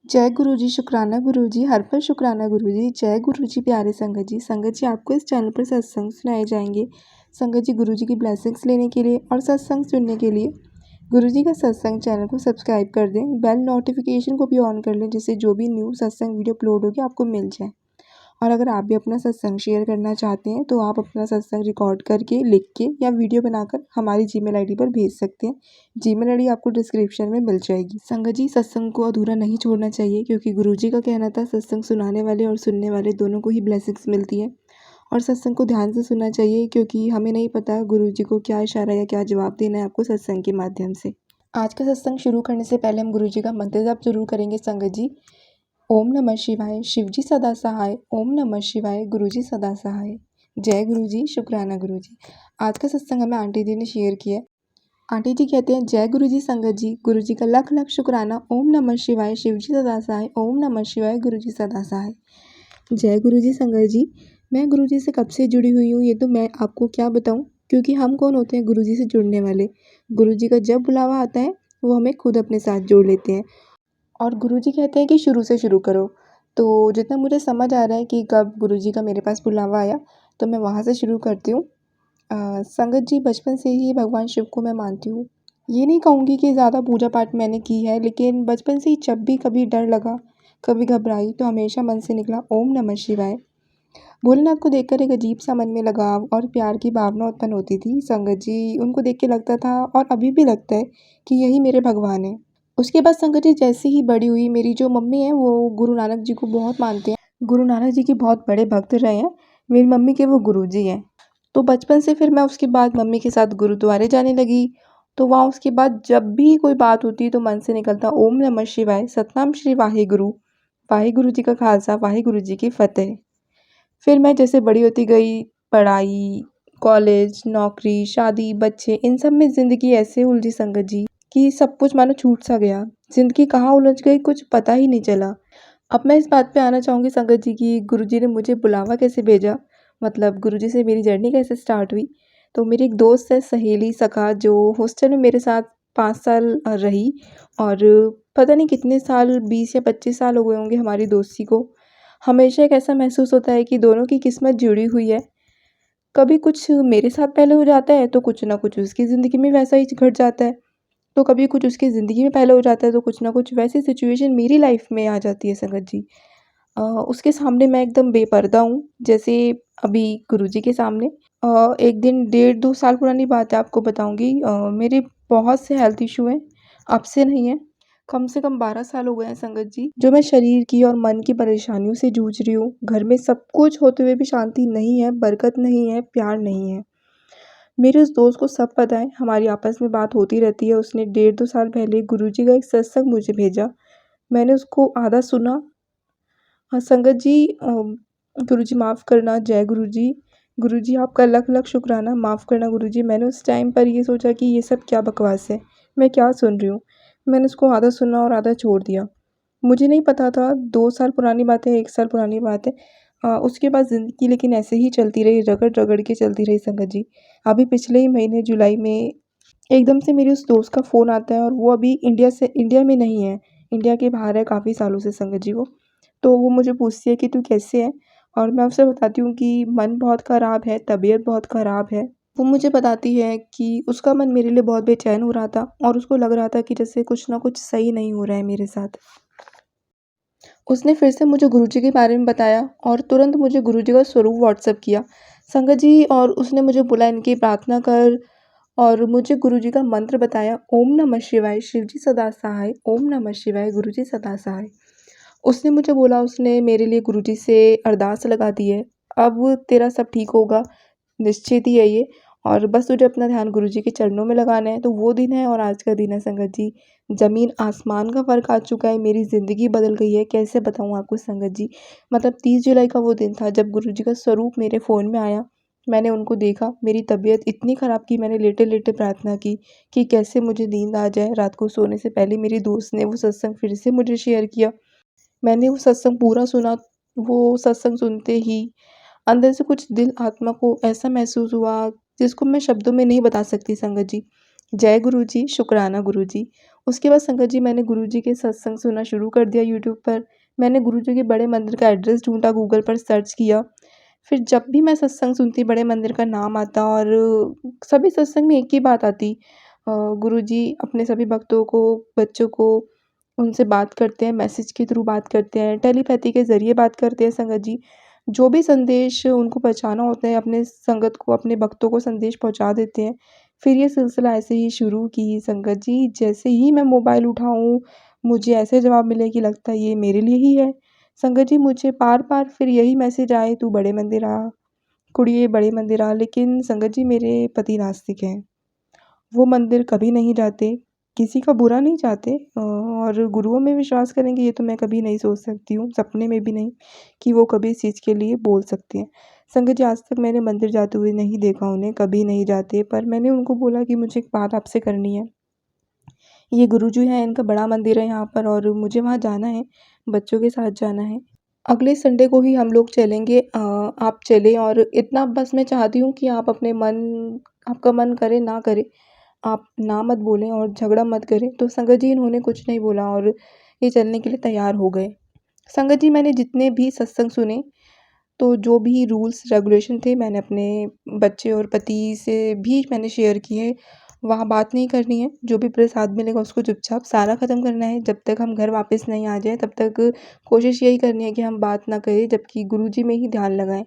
जय गुरु जी, शुक्राना गुरु जी, हर पल शुक्राना गुरु जी। जय गुरु जी प्यारे संगत जी। संगत जी, आपको इस चैनल पर सत्संग सुनाए जाएंगे। संगत जी, गुरु जी की ब्लेसिंग्स लेने के लिए और सत्संग सुनने के लिए गुरु जी का सत्संग चैनल को सब्सक्राइब कर दें। बेल नोटिफिकेशन को भी ऑन कर लें, जिससे जो भी न्यू सत्संग वीडियो अपलोड होगी आपको मिल जाए। और अगर आप भी अपना सत्संग शेयर करना चाहते हैं तो आप अपना सत्संग रिकॉर्ड करके, लिख के या वीडियो बनाकर हमारी जीमेल आईडी पर भेज सकते हैं। जीमेल आईडी आपको डिस्क्रिप्शन में मिल जाएगी। संगत जी, सत्संग को अधूरा नहीं छोड़ना चाहिए, क्योंकि गुरुजी का कहना था सत्संग सुनाने वाले और सुनने वाले दोनों को ही ब्लेसिंग्स मिलती है। और सत्संग को ध्यान से सुनना चाहिए, क्योंकि हमें नहीं पता गुरुजी को क्या इशारा या क्या जवाब देना है आपको सत्संग के माध्यम से। आज का सत्संग शुरू करने से पहले हम गुरुजी का मंत्र जाप जरूर करेंगे। संगत जी, ओम नमः शिवाय, शिवजी सदा सहाय। ओम नमः शिवाय, गुरुजी सदा सहाय। जय गुरुजी, शुक्राना गुरुजी। आज का सत्संग हमें आंटी जी ने शेयर किया। आंटी जी कहते हैं, जय गुरुजी संगत जी, गुरुजी का लख लख शुक्राना। ओम नमः शिवाय, शिवजी सदा सहाय। ओम नमः शिवाय, गुरुजी सदा सहाय। जय गुरुजी संगत जी, मैं गुरुजी से कब से जुड़ी हुई हूँ ये तो मैं आपको क्या बताऊँ, क्योंकि हम कौन होते हैं गुरुजी से जुड़ने वाले। गुरुजी का जब बुलावा आता है वो हमें खुद अपने साथ जोड़ लेते हैं। और गुरुजी कहते हैं कि शुरू से शुरू करो। तो जितना मुझे समझ आ रहा है कि कब गुरुजी का मेरे पास बुलावा आया, तो मैं वहाँ से शुरू करती हूँ। संगत जी, बचपन से ही भगवान शिव को मैं मानती हूँ। ये नहीं कहूँगी कि ज़्यादा पूजा पाठ मैंने की है, लेकिन बचपन से ही जब भी कभी डर लगा, कभी घबराई, तो हमेशा मन से निकला ओम नमः शिवाय। भोलेनाथ को देखकर एक अजीब सा मन में लगाव और प्यार की भावना उत्पन्न होती थी। संगत जी, उनको देख के लगता था और अभी भी लगता है कि यही मेरे भगवान है। उसके बाद संगत जी, जैसे ही बड़ी हुई, मेरी जो मम्मी है वो गुरु नानक जी को बहुत मानते हैं। गुरु नानक जी के बहुत बड़े भक्त रहे हैं। मेरी मम्मी के वो गुरु जी हैं। तो बचपन से फिर मैं उसके बाद मम्मी के साथ गुरुद्वारे जाने लगी। तो वहाँ उसके बाद जब भी कोई बात होती तो मन से निकलता ओम नमः शिवाय, सतनाम श्री वाहेगुरु। वाहेगुरु जी का खालसा, वाहेगुरु जी की फतेह। फिर मैं जैसे बड़ी होती गई, पढ़ाई, कॉलेज, नौकरी, शादी, बच्चे, इन सब में ज़िंदगी ऐसे उलझी संगत जी कि सब कुछ मानो छूट सा गया। ज़िंदगी कहाँ उलझ गई कुछ पता ही नहीं चला। अब मैं इस बात पे आना चाहूँगी संगत जी की गुरुजी ने मुझे बुलावा कैसे भेजा, मतलब गुरुजी से मेरी जर्नी कैसे स्टार्ट हुई। तो मेरी एक दोस्त है, सहेली, सखा, जो हॉस्टल में मेरे साथ 5 साल रही। और पता नहीं कितने साल, 20 या 25 साल हो गए होंगे हमारी दोस्ती को। हमेशा एक ऐसा महसूस होता है कि दोनों की किस्मत जुड़ी हुई है। कभी कुछ मेरे साथ पहले हो जाता है तो कुछ ना कुछ उसकी ज़िंदगी में वैसा ही घट जाता है। तो कभी कुछ उसकी ज़िंदगी में पहले हो जाता है तो कुछ ना कुछ वैसी सिचुएशन मेरी लाइफ में आ जाती है संगत जी। उसके सामने मैं एकदम बेपर्दा हूँ, जैसे अभी गुरुजी के सामने। एक दिन, 1.5-2 साल पुरानी बात है, आपको बताऊँगी। मेरे बहुत से हेल्थ इश्यू हैं, अब से नहीं है। कम से कम 12 साल हो गए हैं संगत जी, जो मैं शरीर की और मन की परेशानियों से जूझ रही हूँ। घर में सब कुछ होते हुए भी शांति नहीं है, बरकत नहीं है, प्यार नहीं है। मेरे उस दोस्त को सब पता है, हमारी आपस में बात होती रहती है। उसने 1.5-2 साल पहले गुरुजी का एक सत्संग मुझे भेजा। मैंने उसको आधा सुना। हाँ संगत जी, गुरुजी माफ़ करना। जय गुरुजी। गुरुजी, आपका लख लख शुक्राना। माफ़ करना गुरुजी, मैंने उस टाइम पर ये सोचा कि ये सब क्या बकवास है, मैं क्या सुन रही हूँ। मैंने उसको आधा सुना और आधा छोड़ दिया। मुझे नहीं पता था, 2 साल पुरानी बात है, 1 साल पुरानी बात है। उसके बाद ज़िंदगी लेकिन ऐसे ही चलती रही, रगड़-रगड़ के चलती रही संगत जी। अभी पिछले ही महीने जुलाई में एकदम से मेरे उस दोस्त का फ़ोन आता है, और वो अभी इंडिया में नहीं है, इंडिया के बाहर है काफ़ी सालों से संगत जी वो। तो वो मुझे पूछती है कि तू कैसे है? और मैं उसे बताती हूँ कि मन बहुत ख़राब है, तबीयत बहुत ख़राब है। वो मुझे बताती है कि उसका मन मेरे लिए बहुत बेचैन हो रहा था और उसको लग रहा था कि जैसे कुछ ना कुछ सही नहीं हो रहा है मेरे साथ। उसने फिर से मुझे गुरुजी के बारे में बताया और तुरंत मुझे गुरुजी का स्वरूप व्हाट्सएप किया संगत जी, और उसने मुझे बोला इनकी प्रार्थना कर, और मुझे गुरुजी का मंत्र बताया ओम नमः शिवाय, शिवजी सदा सहाय। ओम नमः शिवाय, गुरुजी सदा सहाय। उसने मुझे बोला, उसने मेरे लिए गुरुजी से अरदास लगा दी है। अब तेरा सब ठीक होगा, निश्चित ही है ये। और बस तुझे अपना ध्यान गुरुजी के चरणों में लगाना है। तो वो दिन है और आज का दिन है संगत जी। ज़मीन आसमान का फ़र्क आ चुका है, मेरी ज़िंदगी बदल गई है। कैसे बताऊँ आपको संगत जी। मतलब 30 जुलाई का वो दिन था जब गुरुजी का स्वरूप मेरे फ़ोन में आया। मैंने उनको देखा, मेरी तबीयत इतनी ख़राब की मैंने लेटे-लेटे प्रार्थना की कि कैसे मुझे नींद आ जाए। रात को सोने से पहले मेरी दोस्त ने वो सत्संग फिर से मुझे शेयर किया। मैंने वो सत्संग पूरा सुना। वो सत्संग सुनते ही अंदर से कुछ दिल आत्मा को ऐसा महसूस हुआ जिसको मैं शब्दों में नहीं बता सकती संगत जी। जय गुरु जी, शुक्राना गुरु जी। उसके बाद संगत जी मैंने गुरुजी के सत्संग सुनना शुरू कर दिया यूट्यूब पर। मैंने गुरुजी के बड़े मंदिर का एड्रेस ढूँढा, गूगल पर सर्च किया। फिर जब भी मैं सत्संग सुनती बड़े मंदिर का नाम आता और सभी सत्संग में एक ही बात आती, गुरुजी अपने सभी भक्तों को, बच्चों को उनसे बात करते हैं, मैसेज के थ्रू बात करते हैं, टेलीपैथी के ज़रिए बात करते हैं संगत जी। जो भी संदेश उनको पहुँचाना होता है अपने संगत को, अपने भक्तों को संदेश पहुँचा देते हैं। फिर ये सिलसिला ऐसे ही शुरू की संगत जी, जैसे ही मैं मोबाइल उठाऊँ, मुझे ऐसे जवाब मिले कि लगता है ये मेरे लिए ही है। संगत जी मुझे बार-बार फिर यही मैसेज आए, तू बड़े मंदिर आ, कुड़िए बड़े मंदिर आ। लेकिन संगत जी मेरे पति नास्तिक हैं। वो मंदिर कभी नहीं जाते, किसी का बुरा नहीं चाहते, और गुरुओं में विश्वास करेंगे ये तो मैं कभी नहीं सोच सकती हूँ, सपने में भी नहीं कि वो कभी इस चीज़ के लिए बोल सकते हैं। संगत जी आज तक मैंने मंदिर जाते हुए नहीं देखा उन्हें, कभी नहीं जाते, पर मैंने उनको बोला कि मुझे एक बात आपसे करनी है। ये गुरुजी हैं, इनका बड़ा मंदिर है यहाँ पर और मुझे वहाँ जाना है, बच्चों के साथ जाना है। अगले संडे को ही हम लोग चलेंगे, आप चलें और इतना बस मैं चाहती हूँ कि आप अपने मन, आपका मन करे ना करे, आप ना मत बोलें और झगड़ा मत करें। तो संगत जी इन्होंने कुछ नहीं बोला और ये चलने के लिए तैयार हो गए। संगत जी मैंने जितने भी सत्संग सुने, तो जो भी रूल्स रेगुलेशन थे मैंने अपने बच्चे और पति से भी मैंने शेयर किए। वहाँ बात नहीं करनी है, जो भी प्रसाद मिलेगा उसको चुपचाप सारा ख़त्म करना है। जब तक हम घर वापस नहीं आ जाएँ तब तक कोशिश यही करनी है कि हम बात ना करें, जबकि गुरुजी में ही ध्यान लगाएँ।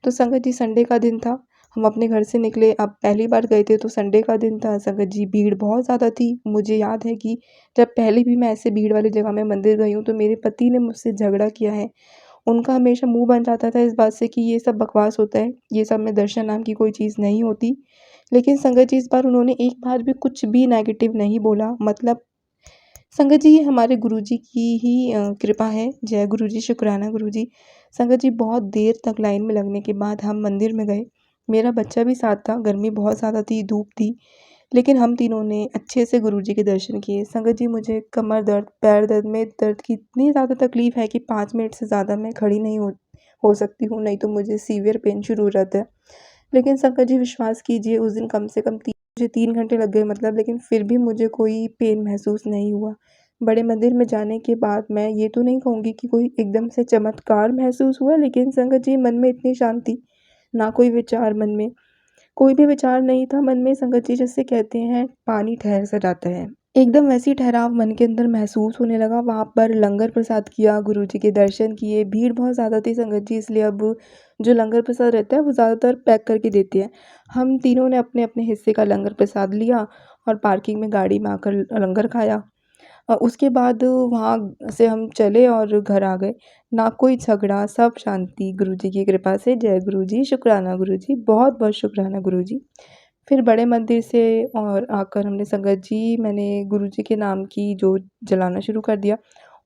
तो संगत जी संडे का दिन था, हम अपने घर से निकले, अब पहली बार गए थे तो संडे का दिन था। संगत जी भीड़ बहुत ज़्यादा थी। मुझे याद है कि जब पहले भी मैं ऐसे भीड़ वाली जगह में मंदिर गई हूँ तो मेरे पति ने मुझसे झगड़ा किया है। उनका हमेशा मुँह बन जाता था इस बात से कि ये सब बकवास होता है, ये सब में दर्शन नाम की कोई चीज़ नहीं होती। लेकिन संगत जी इस बार उन्होंने एक बार भी कुछ भी नेगेटिव नहीं बोला। मतलब संगत जी ये हमारे गुरुजी की ही कृपा है। जय गुरुजी, शुक्राना गुरुजी। संगत जी बहुत देर तक लाइन में लगने के बाद हम मंदिर में गए। मेरा बच्चा भी साथ था, गर्मी बहुत ज़्यादा थी, धूप थी। लेकिन हम तीनों ने अच्छे से गुरुजी के दर्शन किए। संगत जी मुझे कमर दर्द, पैर दर्द में दर्द की इतनी ज़्यादा तकलीफ़ है कि 5 मिनट से ज़्यादा मैं खड़ी नहीं हो सकती हूँ, नहीं तो मुझे सीवियर पेन शुरू हो जाता है। लेकिन संगत जी विश्वास कीजिए उस दिन कम से कम मुझे 3 घंटे लग गए मतलब, लेकिन फिर भी मुझे कोई पेन महसूस नहीं हुआ। बड़े मंदिर में जाने के बाद मैं ये तो नहीं कहूँगी कि कोई एकदम से चमत्कार महसूस हुआ, लेकिन संगत जी मन में इतनी शांति, ना कोई विचार मन में, कोई भी विचार नहीं था मन में। संगत जी जैसे कहते हैं पानी ठहर सा जाता है, एकदम वैसी ठहराव मन के अंदर महसूस होने लगा। वहाँ पर लंगर प्रसाद किया, गुरुजी के दर्शन किए। भीड़ बहुत ज़्यादा थी संगत जी, इसलिए अब जो लंगर प्रसाद रहता है वो ज़्यादातर पैक करके देते हैं। हम तीनों ने अपने-अपने हिस्से का लंगर प्रसाद लिया और पार्किंग में गाड़ी में आकर लंगर खाया। उसके बाद वहाँ से हम चले और घर आ गए। ना कोई झगड़ा, सब शांति गुरुजी की कृपा से। जय गुरुजी, शुक्राना गुरुजी, बहुत-बहुत शुक्राना गुरुजी। फिर बड़े मंदिर से और आकर हमने संगत जी, मैंने गुरुजी के नाम की जोत जलाना शुरू कर दिया।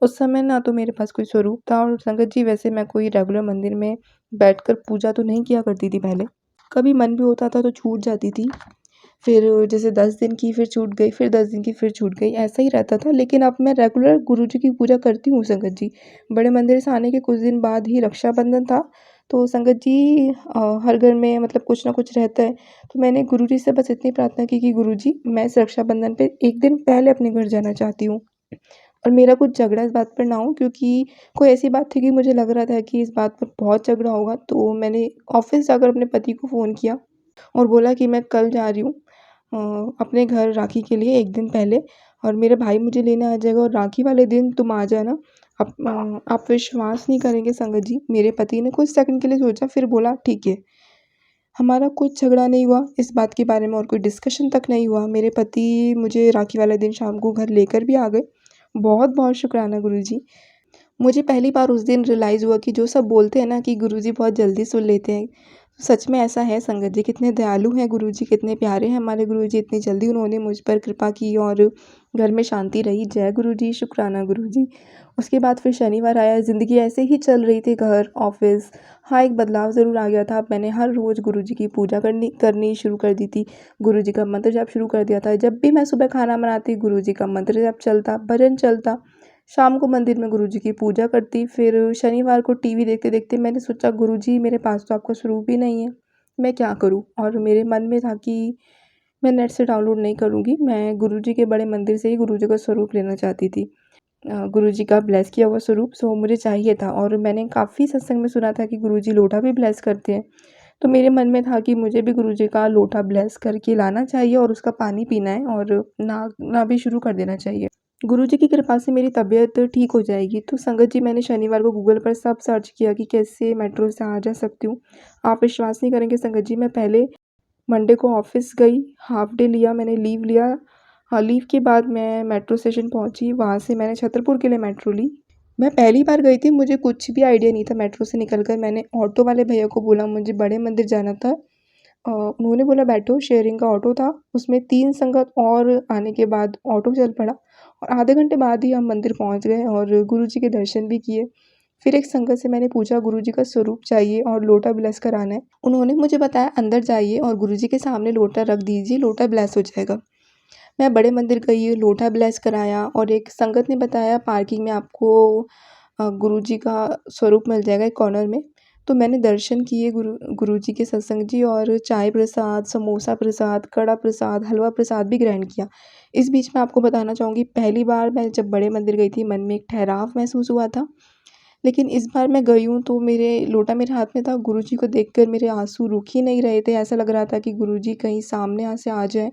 उस समय ना तो मेरे पास कोई स्वरूप था और संगत जी वैसे मैं कोई रेगुलर मंदिर में बैठकर पूजा तो नहीं किया करती थी पहले। कभी मन भी होता था तो छूट जाती थी। फिर जैसे 10 दिन की फिर छूट गई, फिर 10 दिन की फिर छूट गई, ऐसा ही रहता था। लेकिन अब मैं रेगुलर गुरुजी की पूजा करती हूँ संगत जी। बड़े मंदिर से आने के कुछ दिन बाद ही रक्षाबंधन था, तो संगत जी हर घर में मतलब कुछ ना कुछ रहता है। तो मैंने गुरुजी से बस इतनी प्रार्थना की कि गुरुजी मैं इस रक्षाबंधन पे 1 दिन पहले अपने घर जाना चाहती हूँ और मेरा कुछ झगड़ा इस बात पर ना हो, क्योंकि कोई ऐसी बात थी कि मुझे लग रहा था कि इस बात पर बहुत झगड़ा होगा। तो मैंने ऑफ़िस जाकर अपने पति को फ़ोन किया और बोला कि मैं कल जा रही हूँ अपने घर राखी के लिए 1 दिन पहले, और मेरा भाई मुझे लेने आ जाएगा और राखी वाले दिन तुम आ जाना। आप विश्वास नहीं करेंगे संगत जी, मेरे पति ने कुछ सेकंड के लिए सोचा फिर बोला ठीक है। हमारा कुछ झगड़ा नहीं हुआ इस बात के बारे में और कोई डिस्कशन तक नहीं हुआ। मेरे पति मुझे राखी वाले दिन शाम को घर लेकर भी आ गए। बहुत-बहुत शुक्राना गुरुजी। मुझे पहली बार उस दिन रियलाइज़ हुआ कि जो सब बोलते हैं ना कि गुरुजी बहुत जल्दी सुन लेते हैं, सच में ऐसा है संगत जी। कितने दयालु हैं गुरुजी, कितने प्यारे हैं हमारे गुरुजी। इतनी जल्दी उन्होंने मुझ पर कृपा की और घर में शांति रही। जय गुरुजी, शुक्राना गुरुजी। उसके बाद फिर शनिवार आया, ज़िंदगी ऐसे ही चल रही थी, घर, ऑफ़िस। हाँ, एक बदलाव ज़रूर आ गया था। मैंने हर रोज़ गुरुजी की पूजा करनी शुरू कर दी थी। गुरुजी का मंत्र जाप शुरू कर दिया था। जब भी मैं सुबह खाना बनाती, गुरुजी का मंत्र जाप चलता, भजन चलता। शाम को मंदिर में गुरुजी की पूजा करती। फिर शनिवार को टीवी देखते-देखते मैंने सोचा गुरुजी मेरे पास तो आपका स्वरूप ही नहीं है, मैं क्या करूँ? और मेरे मन में था कि मैं नेट से डाउनलोड नहीं करूँगी, मैं गुरुजी के बड़े मंदिर से ही गुरुजी का स्वरूप लेना चाहती थी। गुरुजी का ब्लेस किया हुआ स्वरूप सो मुझे चाहिए था और मैंने काफ़ी सत्संग में सुना था कि गुरुजी लोटा भी ब्लेस करते हैं। तो मेरे मन में था कि मुझे भी गुरुजी का लोटा ब्लेस करके लाना चाहिए और उसका पानी पीना है और नहाना भी शुरू कर देना चाहिए। गुरुजी की कृपा से मेरी तबीयत ठीक हो जाएगी। तो संगत जी, मैंने शनिवार को गूगल पर सब सर्च किया कि कैसे मेट्रो से आ जा सकती हूँ। आप विश्वास नहीं करेंगे संगत जी, मैं पहले मंडे को ऑफिस गई, हाफ डे लिया, मैंने लीव लिया। हाँ, लीव के बाद मैं मेट्रो स्टेशन पहुँची, वहाँ से मैंने छतरपुर के लिए मेट्रो ली। मैं पहली बार गई थी, मुझे कुछ भी आइडिया नहीं था। मेट्रो से निकलकर मैंने ऑटो वाले भैया को बोला मुझे बड़े मंदिर जाना था। उन्होंने बोला बैठो, शेयरिंग का ऑटो था, उसमें 3 संगत और आने के बाद ऑटो चल पड़ा और आधे घंटे बाद ही हम मंदिर पहुँच गए और गुरुजी के दर्शन भी किए। फिर एक संगत से मैंने पूछा गुरुजी का स्वरूप चाहिए और लोटा ब्लेस कराना है। उन्होंने मुझे बताया अंदर जाइए और गुरुजी के सामने लोटा रख दीजिए, लोटा ब्लेस हो जाएगा। मैं बड़े मंदिर गई, लोटा ब्लेस कराया और एक संगत ने बताया पार्किंग में आपको गुरुजी का स्वरूप मिल जाएगा एक कॉर्नर में। तो मैंने दर्शन किए गुरुजी के सत्संग जी और चाय प्रसाद, समोसा प्रसाद, कड़ा प्रसाद, हलवा प्रसाद भी ग्रहण किया। इस बीच मैं आपको बताना चाहूँगी, पहली बार मैं जब बड़े मंदिर गई थी मन में एक ठहराव महसूस हुआ था। लेकिन इस बार मैं गई हूँ तो मेरे लोटा मेरे हाथ में था, गुरुजी को देखकर मेरे आँसू रुक ही नहीं रहे थे। ऐसा लग रहा था कि गुरुजी कहीं सामने यहाँ से आ जाएँ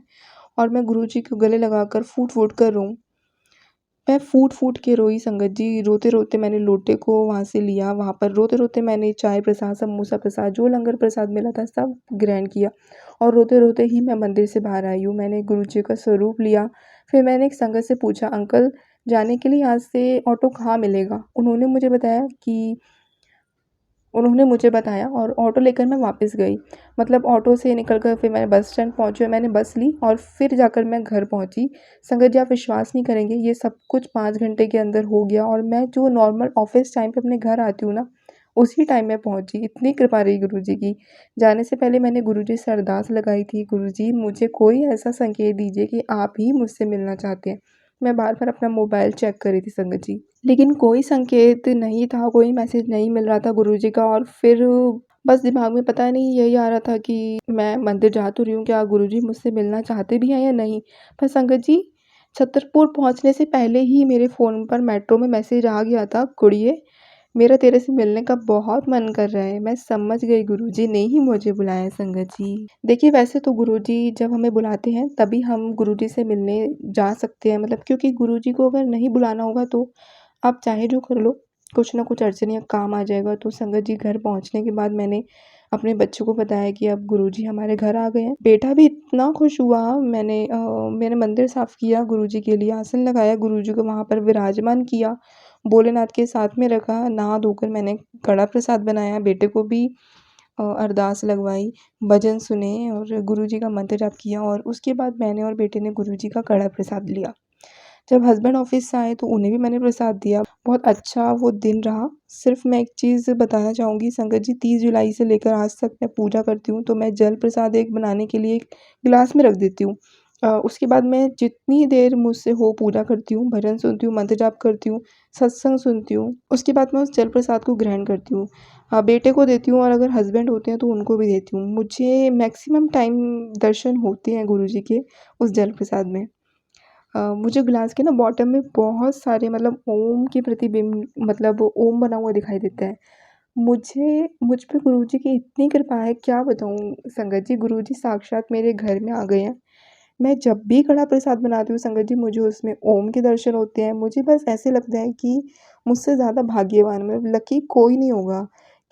और मैं गुरुजी को गले लगाकर फूट-फूट कर रोऊँ। मैं फूट-फूट के रोई संगत जी, रोते-रोते मैंने लोटे को वहाँ से लिया, वहाँ पर रोते-रोते मैंने चाय प्रसाद, समोसा प्रसाद, जो लंगर प्रसाद मिला था सब ग्रहण किया और रोते-रोते ही मैं मंदिर से बाहर आई हूँ। मैंने गुरुजी का स्वरूप लिया, फिर मैंने एक संगत से पूछा अंकल जाने के लिए यहाँ से ऑटो कहाँ मिलेगा? उन्होंने मुझे बताया और ऑटो लेकर मैं वापस गई। मतलब ऑटो से निकल कर फिर मैं बस स्टैंड पहुँची और मैंने बस ली और फिर जाकर मैं घर पहुँची। संगत जी, आप विश्वास नहीं करेंगे, ये सब कुछ 5 घंटे के अंदर हो गया और मैं जो नॉर्मल ऑफ़िस टाइम पे अपने घर आती हूँ ना, उसी टाइम मैं पहुँची। इतनी कृपा रही गुरुजी की। जाने से पहले मैंने गुरुजी से अरदास लगाई थी, गुरुजी मुझे कोई ऐसा संकेत दीजिए कि आप ही मुझसे मिलना चाहते हैं। मैं बार-बार अपना मोबाइल चेक कर रही थी संगत जी। लेकिन कोई संकेत नहीं था, कोई मैसेज नहीं मिल रहा था गुरुजी का और फिर बस दिमाग में पता नहीं यही आ रहा था कि मैं मंदिर जा तो रही हूँ, क्या गुरुजी मुझसे मिलना चाहते भी हैं या नहीं? पर संगत जी, छतरपुर पहुँचने से पहले ही मेरे फ़ोन पर मेट्रो में मैसेज आ गया था, "कुड़िए, मेरा तेरे से मिलने का बहुत मन कर रहा है।" मैं समझ गई गुरुजी ने ही मुझे बुलाया है संगत जी। देखिए, वैसे तो गुरुजी जब हमें बुलाते हैं तभी हम गुरुजी से मिलने जा सकते हैं, मतलब क्योंकि गुरुजी को अगर नहीं बुलाना होगा तो आप चाहे जो कर लो, कुछ ना कुछ अड़चन या काम आ जाएगा। तो संगत जी, घर पहुँचने के बाद मैंने अपने बच्चों को बताया कि अब गुरुजी हमारे घर आ गए हैं। बेटा भी इतना खुश हुआ, मैंने मंदिर साफ़ किया गुरुजी के लिए, आसन लगाया, गुरुजी को वहाँ पर विराजमान किया, भोलेनाथ के साथ में रखा, नहा धोकर मैंने कड़ा प्रसाद बनाया, बेटे को भी अरदास लगवाई, भजन सुने और गुरुजी का मंत्र जाप किया और उसके बाद मैंने और बेटे ने गुरुजी का कड़ा प्रसाद लिया। जब हस्बैंड ऑफिस से आए तो उन्हें भी मैंने प्रसाद दिया। बहुत अच्छा वो दिन रहा। सिर्फ़ मैं एक चीज़ बताना चाहूँगी संगत जी, 30 जुलाई से लेकर आज तक मैं पूजा करती हूँ तो मैं जल प्रसाद एक बनाने के लिए एक गिलास में रख देती हूँ। उसके बाद मैं जितनी देर मुझसे हो पूजा करती हूँ, भजन सुनती हूँ, मंत्र जाप करती हूँ, सत्संग सुनती हूँ। उसके बाद मैं उस जल प्रसाद को ग्रहण करती हूँ। बेटे को देती हूँ और अगर हस्बैंड होते हैं तो उनको भी देती हूँ। मुझे मैक्सिमम टाइम दर्शन होते हैं गुरुजी के उस जल प्रसाद में। मुझे ग्लास के ना बॉटम में बहुत सारे मतलब ओम के प्रतिबिंब, मतलब ओम बना हुआ दिखाई देता है। मुझ पे गुरुजी की इतनी कृपा है, क्या बताऊँ संगत जी, गुरुजी साक्षात मेरे घर में आ गए हैं। मैं जब भी कड़ा प्रसाद बनाती हूँ संगत जी, मुझे उसमें ओम के दर्शन होते हैं। मुझे बस ऐसे लगता है कि मुझसे ज़्यादा भाग्यवान मतलब लकी कोई नहीं होगा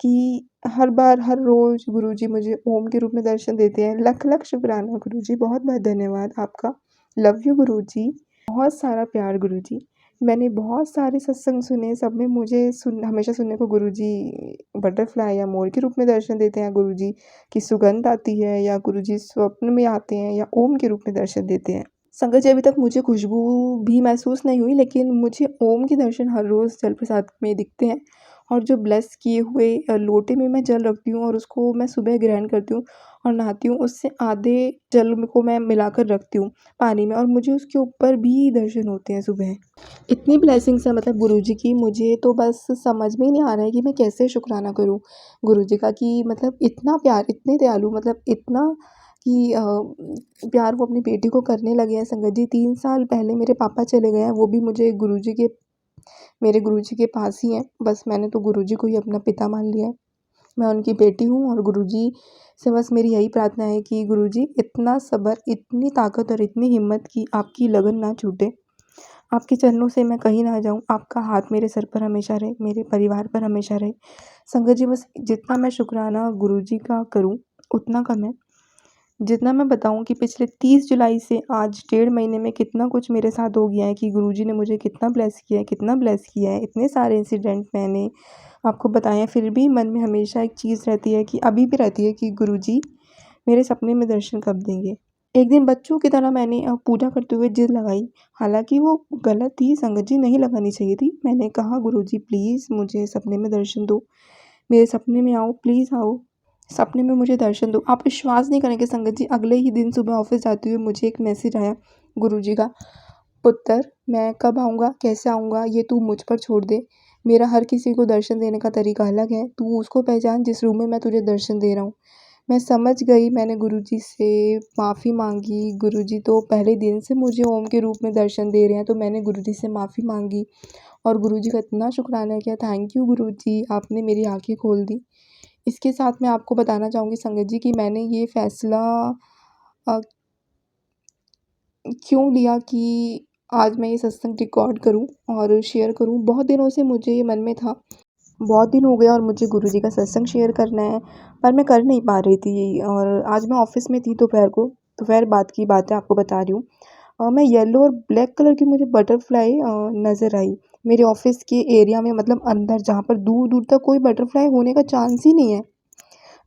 कि हर बार, हर रोज़ गुरुजी मुझे ओम के रूप में दर्शन देते हैं। लख-लख शुक्राना गुरुजी, बहुत-बहुत धन्यवाद आपका। लव यू गुरुजी। बहुत सारा प्यार गुरुजी। मैंने बहुत सारे सत्संग सुने, सब में मुझे हमेशा सुनने को गुरुजी बटरफ्लाई या मोर के रूप में दर्शन देते हैं, गुरुजी की सुगंध आती है या गुरुजी स्वप्न में आते हैं या ओम के रूप में दर्शन देते हैं। संगत जी, अभी तक मुझे खुशबू भी महसूस नहीं हुई लेकिन मुझे ओम के दर्शन हर रोज़ जल प्रसाद में दिखते हैं और जो ब्लेस किए हुए लोटे में मैं जल रखती हूँ और उसको मैं सुबह ग्रहण करती हूँ और नहाती हूँ, उससे आधे जल को मैं मिलाकर रखती हूँ पानी में और मुझे उसके ऊपर भी दर्शन होते हैं सुबह। इतनी ब्लेसिंग्स है मतलब गुरुजी की, मुझे तो बस समझ में ही नहीं आ रहा है कि मैं कैसे शुक्राना करूँ गुरुजी का कि मतलब इतना प्यार, इतने दयालु, मतलब इतना कि प्यार वो अपनी बेटी को करने लगे हैं संगत जी। 3 साल पहले मेरे पापा चले गए हैं, वो भी मेरे गुरुजी के पास ही हैं। बस मैंने तो गुरुजी को ही अपना पिता मान लिया है। मैं उनकी बेटी हूँ और गुरुजी से बस मेरी यही प्रार्थना है कि गुरुजी इतना सब्र, इतनी ताकत और इतनी हिम्मत कि आपकी लगन ना छूटे। आपके चरणों से मैं कहीं ना जाऊँ, आपका हाथ मेरे सर पर हमेशा रहे, मेरे परिवार पर हमेशा रहे। संगत जी, बस जितना मैं शुक्राना गुरुजी का करूँ उतना कम है। जितना मैं बताऊँ कि पिछले 30 जुलाई से आज 1.5 महीने में कितना कुछ मेरे साथ हो गया है कि गुरुजी ने मुझे कितना ब्लेस किया है, कितना ब्लेस किया है। इतने सारे इंसिडेंट मैंने आपको बताए हैं, फिर भी मन में हमेशा एक चीज़ रहती है कि अभी भी रहती है कि गुरुजी मेरे सपने में दर्शन कब देंगे। एक दिन बच्चों की तरह मैंने पूजा करते हुए जिद लगाई, हालाँकि वो गलत थी संगत जी, नहीं लगानी चाहिए थी। मैंने कहा गुरुजी प्लीज़ मुझे सपने में दर्शन दो, मेरे सपने में आओ, प्लीज़ आओ, सपने में मुझे दर्शन दो। आप विश्वास नहीं करेंगे संगत जी, अगले ही दिन सुबह ऑफिस जाते हुए मुझे एक मैसेज आया गुरुजी का, पुत्र मैं कब आऊँगा, कैसे आऊँगा ये तू मुझ पर छोड़ दे। मेरा हर किसी को दर्शन देने का तरीका अलग है, तू उसको पहचान जिस रूम में मैं तुझे दर्शन दे रहा हूँ। मैं समझ गई, मैंने गुरुजी से माफ़ी मांगी। गुरुजी तो पहले दिन से मुझे ओम के रूप में दर्शन दे रहे हैं, तो मैंने गुरुजी से माफ़ी मांगी और गुरुजी का इतना शुक्राना किया, थैंक यू गुरुजी, आपने मेरी आँखें खोल दी। इसके साथ मैं आपको बताना चाहूँगी संगत जी कि मैंने ये फ़ैसला अ, क्यों लिया कि आज मैं ये सत्संग रिकॉर्ड करूँ और शेयर करूँ। बहुत दिनों से मुझे ये मन में था, बहुत दिन हो गए और मुझे गुरुजी का सत्संग शेयर करना है, पर मैं कर नहीं पा रही थी। और आज मैं ऑफ़िस में थी दोपहर बाद की बात है, आपको बता रही हूँ। मैं येलो और ब्लैक कलर की मुझे बटरफ्लाई नज़र आई मेरे ऑफ़िस के एरिया में, मतलब अंदर जहाँ पर दूर-दूर तक कोई बटरफ्लाई होने का चांस ही नहीं है।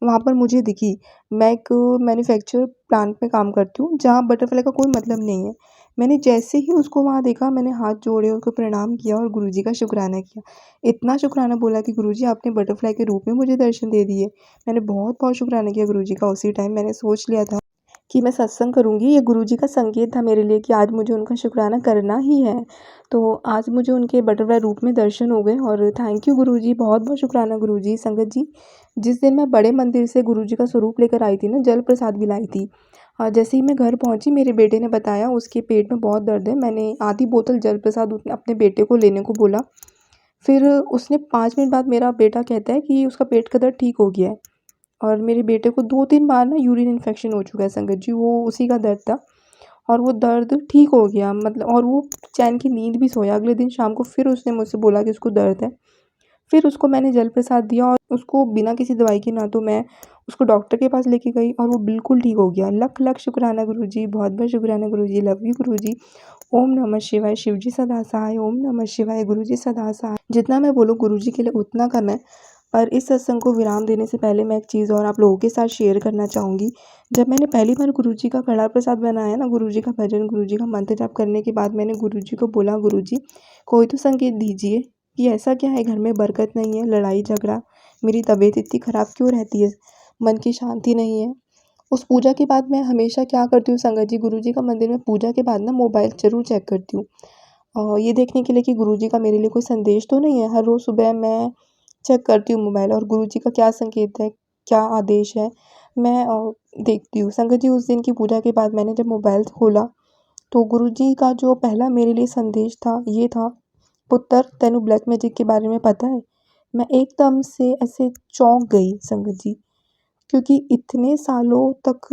वहाँ पर मुझे दिखी। मैं एक मैन्युफैक्चर प्लांट में काम करती हूँ, जहाँ बटरफ्लाई का कोई मतलब नहीं है। मैंने जैसे ही उसको वहाँ देखा, मैंने हाथ जोड़े, उसको प्रणाम किया और गुरुजी का शुक्राना किया। इतना शुक्राना बोला कि गुरुजी आपने बटरफ्लाई के रूप में मुझे दर्शन दे दिए। मैंने बहुत-बहुत शुक्राना किया गुरुजी का। उसी टाइम मैंने सोच लिया था कि मैं सत्संग करूँगी, ये गुरुजी का संकेत था मेरे लिए कि आज मुझे उनका शुक्राना करना ही है। तो आज मुझे उनके बटरफ्लाई रूप में दर्शन हो गए और थैंक यू गुरुजी, बहुत-बहुत शुक्राना गुरुजी। संगत जी, जिस दिन मैं बड़े मंदिर से गुरुजी का स्वरूप लेकर आई थी ना, जल प्रसाद भी लाई थी। जैसे ही मैं घर पहुँची, मेरे बेटे ने बताया उसके पेट में बहुत दर्द है। मैंने आधी बोतल जल प्रसाद अपने बेटे को लेने को बोला। फिर उसने 5 मिनट बाद मेरा बेटा कहता है कि उसका पेट का दर्द ठीक हो गया है। और मेरे बेटे को 2-3 बार ना यूरिन इन्फेक्शन हो चुका है संगत जी, वो उसी का दर्द था और वो दर्द ठीक हो गया, मतलब और वो चैन की नींद भी सोया। अगले दिन शाम को फिर उसने मुझसे बोला कि उसको दर्द है। फिर उसको मैंने जल प्रसाद दिया और उसको बिना किसी दवाई के, ना तो मैं उसको डॉक्टर के पास लेके गई, और वो बिल्कुल ठीक हो गया। लख लख शुक्राना गुरुजी, बहुत बहुत शुक्राना गुरुजी, लव यू गुरुजी। ओम नमः शिवाय, शिव जी सदा सहाय, ओम नमः शिवाय, गुरुजी सदा सहाय। जितना मैं बोलूँ गुरुजी के लिए उतना कम है। पर इस सत्संग को विराम देने से पहले मैं एक चीज़ और आप लोगों के साथ शेयर करना चाहूँगी। जब मैंने पहली बार गुरुजी का कड़ा प्रसाद बनाया ना, गुरुजी का भजन, गुरुजी का मंत्र जाप करने के बाद मैंने गुरुजी को बोला, गुरुजी कोई तो संकेत दीजिए कि ऐसा क्या है, घर में बरकत नहीं है, लड़ाई झगड़ा, मेरी तबीयत इतनी ख़राब क्यों रहती है, मन की शांति नहीं है। उस पूजा के बाद मैं हमेशा क्या करती हूँ संगत जी, गुरुजी का मंदिर में पूजा के बाद ना मोबाइल ज़रूर चेक करती हूँ। ये देखने के लिए कि गुरुजी का मेरे लिए कोई संदेश तो नहीं है। हर रोज़ सुबह मैं चेक करती हूँ मोबाइल, और गुरुजी का क्या संकेत है, क्या आदेश है, मैं देखती हूँ। संगत जी, उस दिन की पूजा के बाद मैंने जब मोबाइल खोला, तो गुरुजी का जो पहला मेरे लिए संदेश था, ये था, पुत्र तेनू ब्लैक मैजिक के बारे में पता है? मैं एकदम से ऐसे चौंक गई संगत जी, क्योंकि इतने सालों तक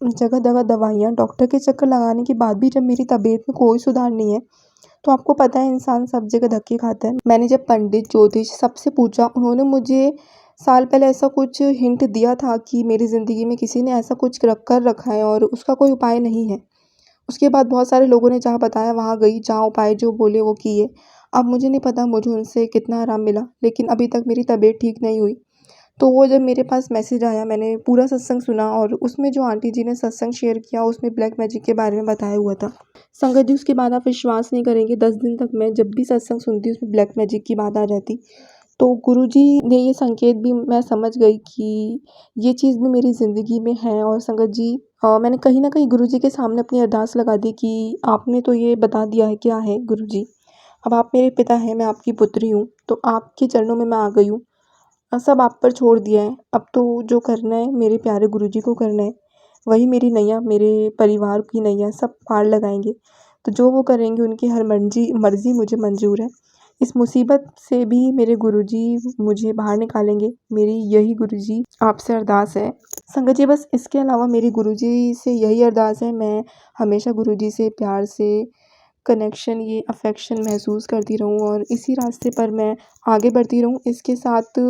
जगह-जगह दवाइयाँ, डॉक्टर के चक्कर लगाने के बाद भी जब मेरी तबीयत में कोई सुधार नहीं है, तो आपको पता है इंसान सब जगह धक्के खाता है। मैंने जब पंडित, ज्योतिष सबसे पूछा, उन्होंने मुझे साल पहले ऐसा कुछ हिंट दिया था कि मेरी ज़िंदगी में किसी ने ऐसा कुछ कर रखा है और उसका कोई उपाय नहीं है। उसके बाद बहुत सारे लोगों ने जहाँ बताया वहाँ गई, जहाँ उपाय जो बोले वो किए। अब मुझे नहीं पता मुझे उनसे कितना आराम मिला, लेकिन अभी तक मेरी तबीयत ठीक नहीं हुई। तो वो जब मेरे पास मैसेज आया, मैंने पूरा सत्संग सुना और उसमें जो आंटी जी ने सत्संग शेयर किया, उसमें ब्लैक मैजिक के बारे में बताया हुआ था। संगत जी, उसके बाद आप विश्वास नहीं करेंगे, 10 दिन तक मैं जब भी सत्संग सुनती उसमें ब्लैक मैजिक की बात आ जाती। तो गुरुजी ने ये संकेत भी, मैं समझ गई कि ये चीज़ भी मेरी ज़िंदगी में है। और संगत जी, मैंने कहीं न कहीं गुरुजी के सामने अपनी अरदास लगा दी कि आपने तो ये बता दिया है क्या है गुरुजी। अब आप मेरे पिता हैं, मैं आपकी पुत्री हूँ, तो आपके चरणों में मैं आ गई हूँ। सब आप पर छोड़ दिया है। अब तो जो करना है मेरे प्यारे गुरुजी को करना है। वही मेरी नैया, मेरे परिवार की नैया सब पार लगाएँगे। तो जो वो करेंगे उनकी हर मर्ज़ी मुझे मंज़ूर है। इस मुसीबत से भी मेरे गुरुजी मुझे बाहर निकालेंगे, मेरी यही गुरुजी आपसे अरदास है। संगत जी बस इसके अलावा मेरी गुरुजी से यही अरदास है, मैं हमेशा गुरुजी से प्यार से कनेक्शन ये अफ़ेक्शन महसूस करती रहूँ और इसी रास्ते पर मैं आगे बढ़ती रहूँ। इसके साथ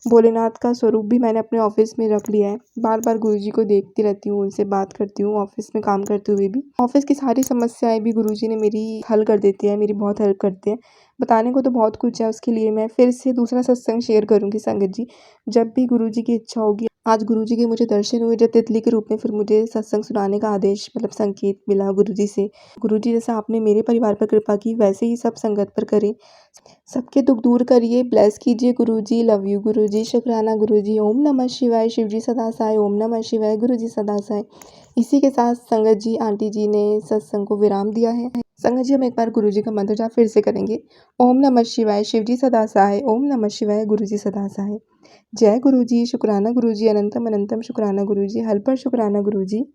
भोलेनाथ का स्वरूप भी मैंने अपने ऑफ़िस में रख लिया है। बार-बार गुरुजी को देखती रहती हूँ, उनसे बात करती हूँ ऑफ़िस में काम करते हुए भी। ऑफ़िस की सारी समस्याएँ भी गुरुजी ने मेरी हल कर देते हैं, मेरी बहुत हेल्प करते हैं। बताने को तो बहुत कुछ है, उसके लिए मैं फिर से दूसरा सत्संग शेयर करूँगी संगत जी, जब भी गुरुजी की इच्छा होगी। आज गुरुजी के मुझे दर्शन हुए जब तितली के रूप में, फिर मुझे सत्संग सुनाने का आदेश मतलब संकेत मिला गुरुजी से। गुरुजी जैसा आपने मेरे परिवार पर कृपा की वैसे ही सब संगत पर करें। सबके दुख दूर करिए, ब्लेस कीजिए गुरुजी, लव यू गुरुजी, शुक्राना गुरुजी, ओम नमः शिवाय, शिवजी सदा सहाय, ओम नमः शिवाय, गुरुजी सदा सहाय। इसी के साथ संगत जी, आंटी जी ने सत्संग को विराम दिया है। संगत जी हम एक बार गुरुजी का मंत्र जाप फिर से करेंगे। ओम नमः शिवाय, शिवजी सदा सहाय, ओम नमः शिवाय, गुरुजी सदा सहाय। जय गुरुजी, शुक्राना गुरुजी, अनंतम अनंतम शुक्राना गुरुजी, हर पल शुक्राना गुरुजी।